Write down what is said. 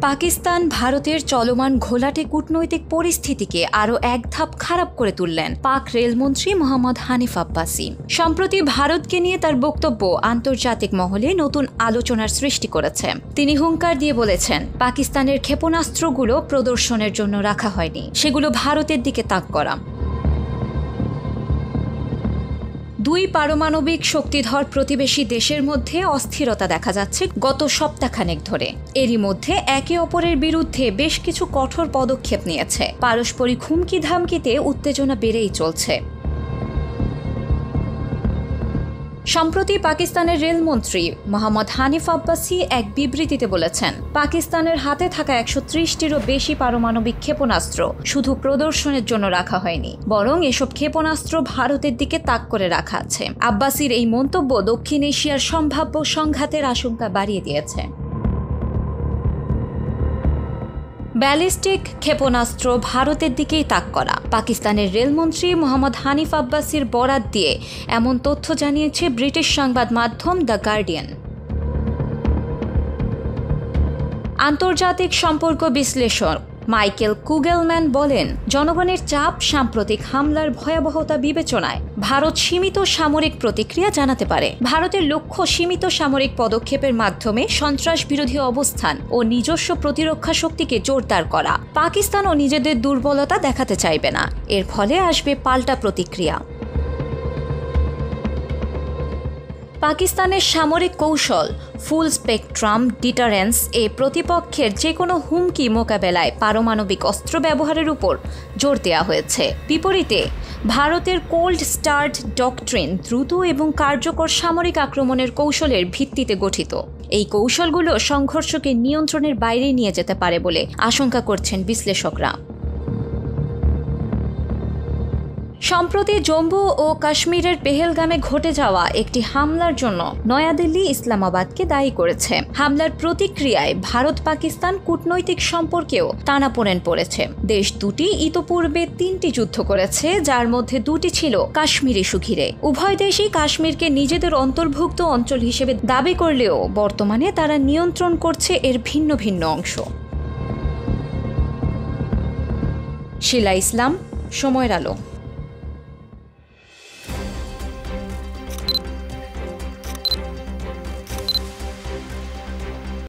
পাকিস্তান ভারতের চলমান ঘোলাটে কূটনৈতিক পরিস্থিতিকে আরও এক ধাপ খারাপ করে তুললেন পাক রেলমন্ত্রী মোহাম্মদ হানিফ আব্বাসি। সম্প্রতি ভারতকে নিয়ে তার বক্তব্য আন্তর্জাতিক মহলে নতুন আলোচনার সৃষ্টি করেছে। তিনি হুঙ্কার দিয়ে বলেছেন, পাকিস্তানের ক্ষেপণাস্ত্রগুলো প্রদর্শনের জন্য রাখা হয়নি, সেগুলো ভারতের দিকে তাক করা। দুই পারমাণবিক শক্তিধর প্রতিবেশী দেশের মধ্যে অস্থিরতা দেখা যাচ্ছে গত সপ্তাহখানেক ধরে। এরই মধ্যে একে অপরের বিরুদ্ধে বেশ কিছু কঠোর পদক্ষেপ নিয়েছে। পারস্পরিক হুমকি ধামকিতে উত্তেজনা বেড়েই চলছে। সম্প্রতি পাকিস্তানের রেলমন্ত্রী মোহাম্মদ হানিফ আব্বাসি এক বিবৃতিতে বলেছেন, পাকিস্তানের হাতে থাকা ১৩০টিরও বেশি পারমাণবিক ক্ষেপণাস্ত্র শুধু প্রদর্শনের জন্য রাখা হয়নি, বরং এসব ক্ষেপণাস্ত্র ভারতের দিকে তাক করে রাখা আছে। আব্বাসির এই মন্তব্য দক্ষিণ এশিয়ার সম্ভাব্য সংঘাতের আশঙ্কা বাড়িয়ে দিয়েছে। ব্যালিস্টিক ক্ষেপণাস্ত্র ভারতের দিকেই তাক করা। পাকিস্তানের রেলমন্ত্রী মোহাম্মদ হানিফ আব্বাসির বরাত দিয়ে এমন তথ্য জানিয়েছে ব্রিটিশ সংবাদ মাধ্যম দ্য গার্ডিয়ান। আন্তর্জাতিক সম্পর্ক বিশ্লেষক মাইকেল কুগেলম্যান বলেন, জনগণের চাপ সাম্প্রতিক হামলার ভয়াবহতা বিবেচনায় ভারত সীমিত সামরিক প্রতিক্রিয়া জানাতে পারে। ভারতের লক্ষ্য সীমিত সামরিক পদক্ষেপের মাধ্যমে সন্ত্রাস বিরোধী অবস্থান ও নিজস্ব প্রতিরক্ষা শক্তিকে জোরদার করা। পাকিস্তানও নিজেদের দুর্বলতা দেখাতে চাইবে না, এর ফলে আসবে পাল্টা প্রতিক্রিয়া। পাকিস্তানের সামরিক কৌশল ফুল স্পেকট্রাম ডিটারেন্স এ প্রতিপক্ষের যে কোনো হুমকি মোকাবেলায় পারমাণবিক অস্ত্র ব্যবহারের উপর জোর দেওয়া হয়েছে। বিপরীতে ভারতের কোল্ড স্টার্ট ডকট্রিন দ্রুত এবং কার্যকর সামরিক আক্রমণের কৌশলের ভিত্তিতে গঠিত। এই কৌশলগুলো সংঘর্ষকে নিয়ন্ত্রণের বাইরে নিয়ে যেতে পারে বলে আশঙ্কা করছেন বিশ্লেষকরা। সম্প্রতি জম্মু ও কাশ্মীরের পেহেলগামে ঘটে যাওয়া একটি হামলার জন্য নয়াদিল্লি ইসলামাবাদকে দায়ী করেছে। হামলার প্রতিক্রিয়ায় ভারত পাকিস্তান কূটনৈতিক সম্পর্কেও টানাপোড়েন পড়েছে। দেশ দুটি ইতোপূর্বে ৩টি যুদ্ধ করেছে, যার মধ্যে 2টি ছিল কাশ্মীর ইস্যু ঘিরে। উভয় দেশই কাশ্মীরকে নিজেদের অন্তর্ভুক্ত অঞ্চল হিসেবে দাবি করলেও বর্তমানে তারা নিয়ন্ত্রণ করছে এর ভিন্ন ভিন্ন অংশ। শিলা ইসলাম, সময়ের আলো।